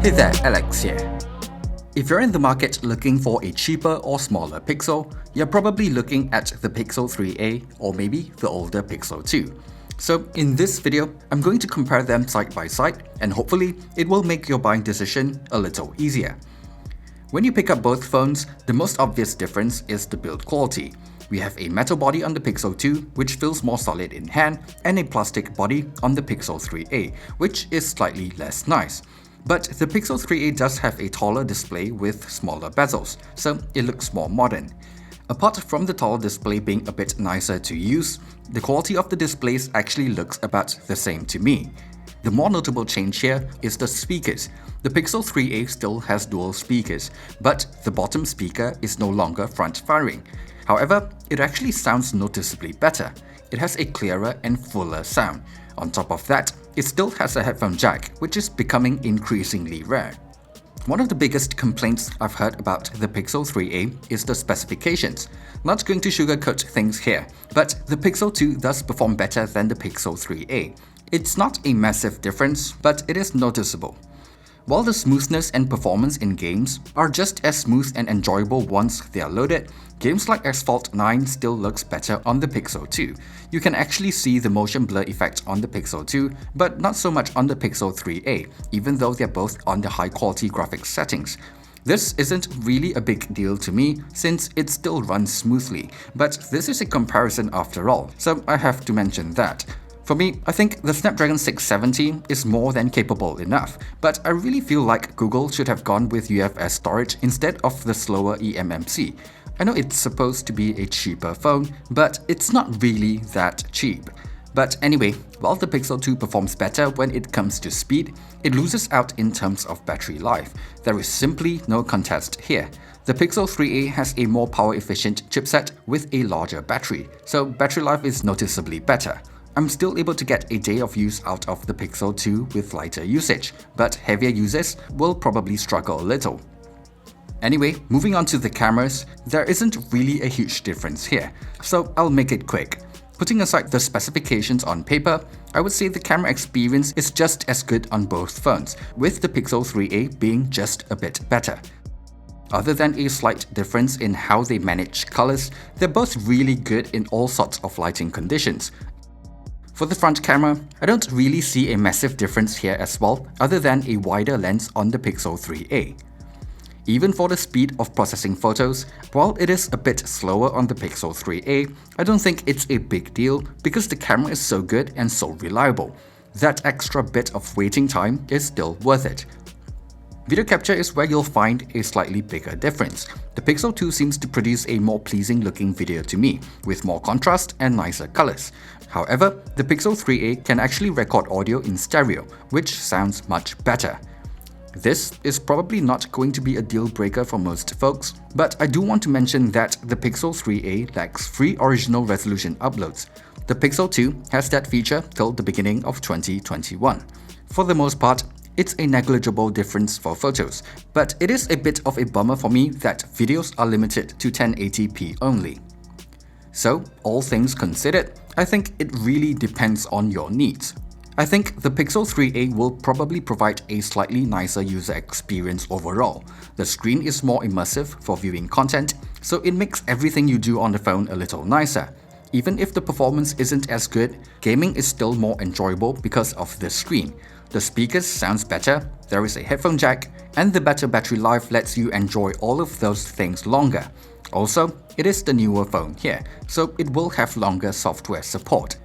Hey there, Alex here. If you're in the market looking for a cheaper or smaller Pixel, you're probably looking at the Pixel 3a or maybe the older Pixel 2. So in this video, I'm going to compare them side by side and hopefully it will make your buying decision a little easier. When you pick up both phones, the most obvious difference is the build quality. We have a metal body on the Pixel 2, which feels more solid in hand, and a plastic body on the Pixel 3a, which is slightly less nice. But the Pixel 3a does have a taller display with smaller bezels, so it looks more modern. Apart from the taller display being a bit nicer to use, the quality of the displays actually looks about the same to me. The more notable change here is the speakers. The Pixel 3a still has dual speakers, but the bottom speaker is no longer front-firing. However, it actually sounds noticeably better. It has a clearer and fuller sound. On top of that, it still has a headphone jack, which is becoming increasingly rare. One of the biggest complaints I've heard about the Pixel 3a is the specifications. Not going to sugarcoat things here, but the Pixel 2 does perform better than the Pixel 3a. It's not a massive difference, but it is noticeable. While the smoothness and performance in games are just as smooth and enjoyable once they are loaded, games like Asphalt 9 still looks better on the Pixel 2. You can actually see the motion blur effect on the Pixel 2, but not so much on the Pixel 3a, even though they're both on the high quality graphics settings. This isn't really a big deal to me since it still runs smoothly, but this is a comparison after all, so I have to mention that. For me, I think the Snapdragon 670 is more than capable enough, but I really feel like Google should have gone with UFS storage instead of the slower eMMC. I know it's supposed to be a cheaper phone, but it's not really that cheap. But anyway, while the Pixel 2 performs better when it comes to speed, it loses out in terms of battery life. There is simply no contest here. The Pixel 3a has a more power-efficient chipset with a larger battery, so battery life is noticeably better. I'm still able to get a day of use out of the Pixel 2 with lighter usage, but heavier users will probably struggle a little. Anyway, moving on to the cameras, there isn't really a huge difference here, so I'll make it quick. Putting aside the specifications on paper, I would say the camera experience is just as good on both phones, with the Pixel 3a being just a bit better. Other than a slight difference in how they manage colors, they're both really good in all sorts of lighting conditions. For the front camera, I don't really see a massive difference here as well, other than a wider lens on the Pixel 3a. Even for the speed of processing photos, while it is a bit slower on the Pixel 3a, I don't think it's a big deal because the camera is so good and so reliable. That extra bit of waiting time is still worth it. Video capture is where you'll find a slightly bigger difference. The Pixel 2 seems to produce a more pleasing looking video to me, with more contrast and nicer colors. However, the Pixel 3a can actually record audio in stereo, which sounds much better. This is probably not going to be a deal breaker for most folks, but I do want to mention that the Pixel 3a lacks free original resolution uploads. The Pixel 2 has that feature till the beginning of 2021. For the most part, it's a negligible difference for photos, but it is a bit of a bummer for me that videos are limited to 1080p only. So, all things considered, I think it really depends on your needs. I think the Pixel 3a will probably provide a slightly nicer user experience overall. The screen is more immersive for viewing content, so it makes everything you do on the phone a little nicer. Even if the performance isn't as good, gaming is still more enjoyable because of the screen. The speakers sounds better, there is a headphone jack, and the better battery life lets you enjoy all of those things longer. Also, it is the newer phone here, so it will have longer software support.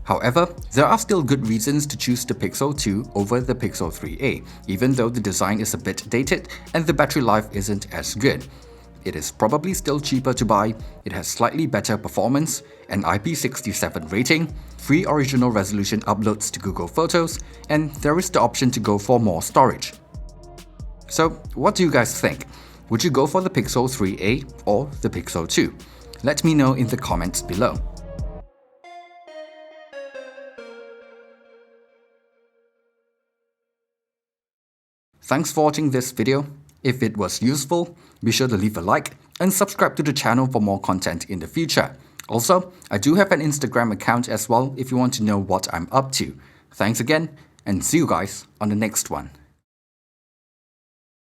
However, there are still good reasons to choose the Pixel 2 over the Pixel 3a, even though the design is a bit dated and the battery life isn't as good. It is probably still cheaper to buy, it has slightly better performance, an IP67 rating, free original resolution uploads to Google Photos, and there is the option to go for more storage. So, what do you guys think? Would you go for the Pixel 3a or the Pixel 2? Let me know in the comments below. Thanks for watching this video. If it was useful, be sure to leave a like and subscribe to the channel for more content in the future. Also, I do have an Instagram account as well if you want to know what I'm up to. Thanks again, and see you guys on the next one.